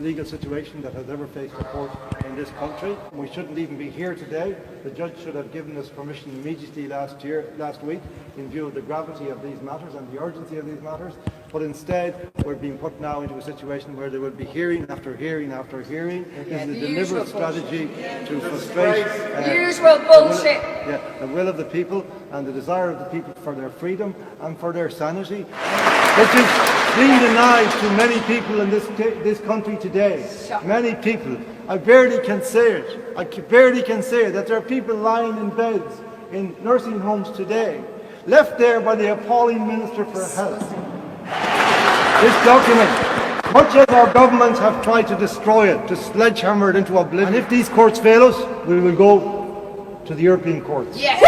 legal situation that has ever faced a court in this country. We shouldn't even be here today. The judge should have given us permission immediately last week in view of the gravity of these matters and the urgency of these matters. But instead, we're being put now into a situation where there will be hearing after hearing after hearing. This is a deliberate strategy to frustrate the will of the people and the desire of the people for their freedom and for their sanity, which is being denied to many people in this country today. Many people. I barely can say it. That there are people lying in beds in nursing homes today, left there by the appalling Minister for Health. This document, much as our governments have tried to destroy it, to sledgehammer it into oblivion, and if these courts fail us, we will go to the European courts. Yes.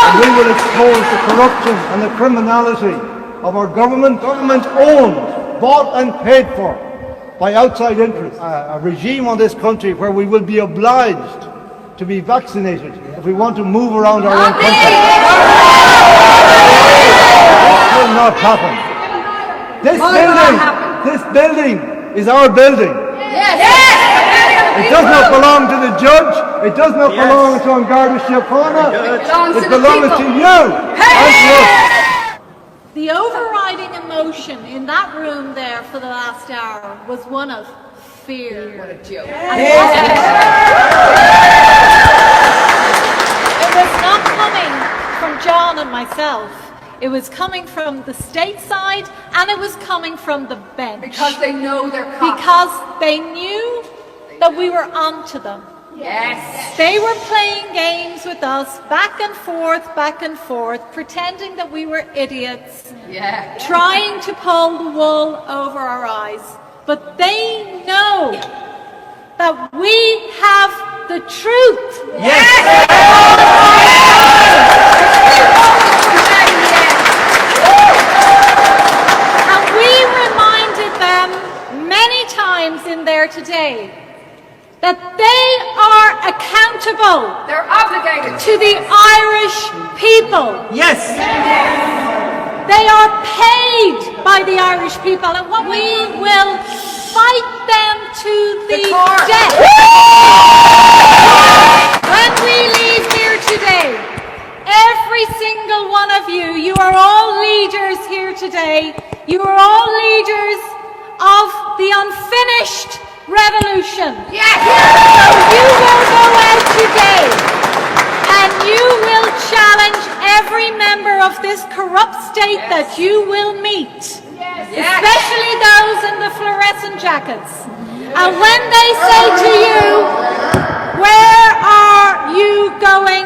And we will expose the corruption and the criminality of our government owned, bought and paid for by outside interests. A regime on this country where we will be obliged to be vaccinated if we want to move around our own country. This will not happen. This building is our building. It does not belong to the judge. It does not belong to Garda Síochána. It belongs to you and to us. The overriding emotion in that room there for the last hour was one of fear. What a joke. It was not coming from John and myself. It was coming from the state side and it was coming from the bench. Because they know they're caught. Because they knew that we were onto them. Yes. They were playing games with us back and forth, pretending that we were idiots, trying to pull the wool over our eyes. But they know that we have the truth. Yes. And we reminded them many times in there today that they are accountable. They're obligated to the Irish people. Yes. They are paid by the Irish people, and what we will fight them to the death. When we leave here today, every single one of you, you are all leaders here today. You are all leaders of the unfinished revolution. Yes. So you will go out today and you will challenge every member of this corrupt state that you will meet, especially those in the fluorescent jackets. And when they say to you, where are you going?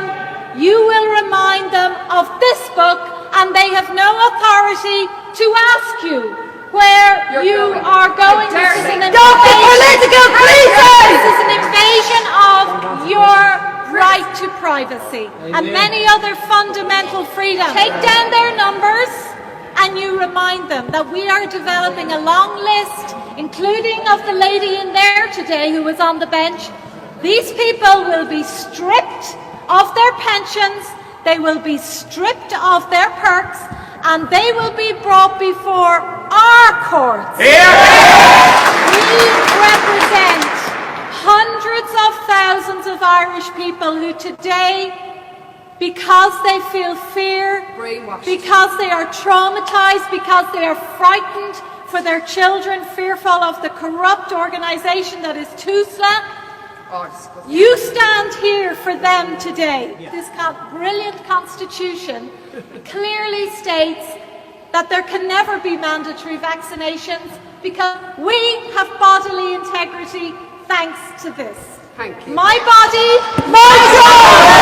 You will remind them of this book, and they have no authority to ask you where you are going. This is an invasion of your right to privacy and many other fundamental freedoms. Take down their numbers and you remind them that we are developing a long list, including of the lady in there today who was on the bench. These people will be stripped of their pensions, they will be stripped of their perks, and they will be brought before our courts. We represent hundreds of thousands of Irish people who today, because they feel fear, because they are traumatized, because they are frightened for their children, fearful of the corrupt organisation that is TUSLA, you stand here for them today. This brilliant constitution clearly states that there can never be mandatory vaccinations because we have bodily integrity thanks to this. Thank you. My body, my choice!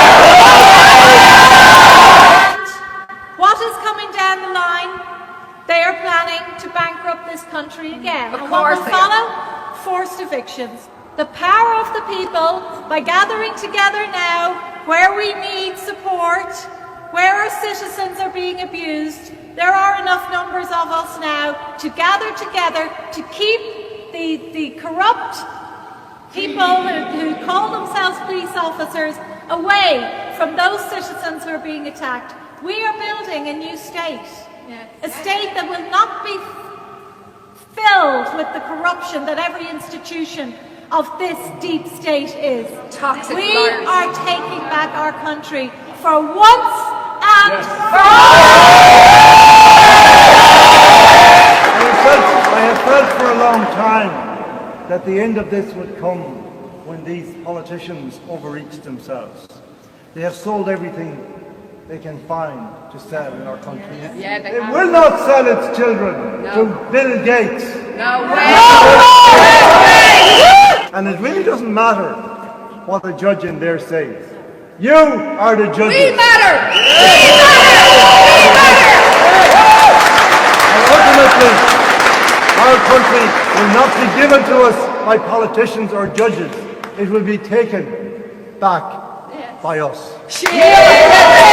And what is coming down the line? They are planning to bankrupt this country again. Of and course what will follow? Forced evictions. The power of the people, by gathering together now where we need support, where our citizens are being abused, there are enough numbers of us now to gather together to keep the corrupt people who call themselves police officers away from those citizens who are being attacked. We are building a new state, a state that will not be with the corruption that every institution of this deep state is. Toxic we liars. are taking back our country for once and for all. I have felt for a long time that the end of this would come when these politicians overreach themselves. They have sold everything they can find to sell in our country. Yeah, they It have. will not sell its children No. to Bill Gates. No way. And it really doesn't matter what the judge in there says. You are the judges. We matter. And ultimately, our country will not be given to us by politicians or judges. It will be taken back by us. Yeah.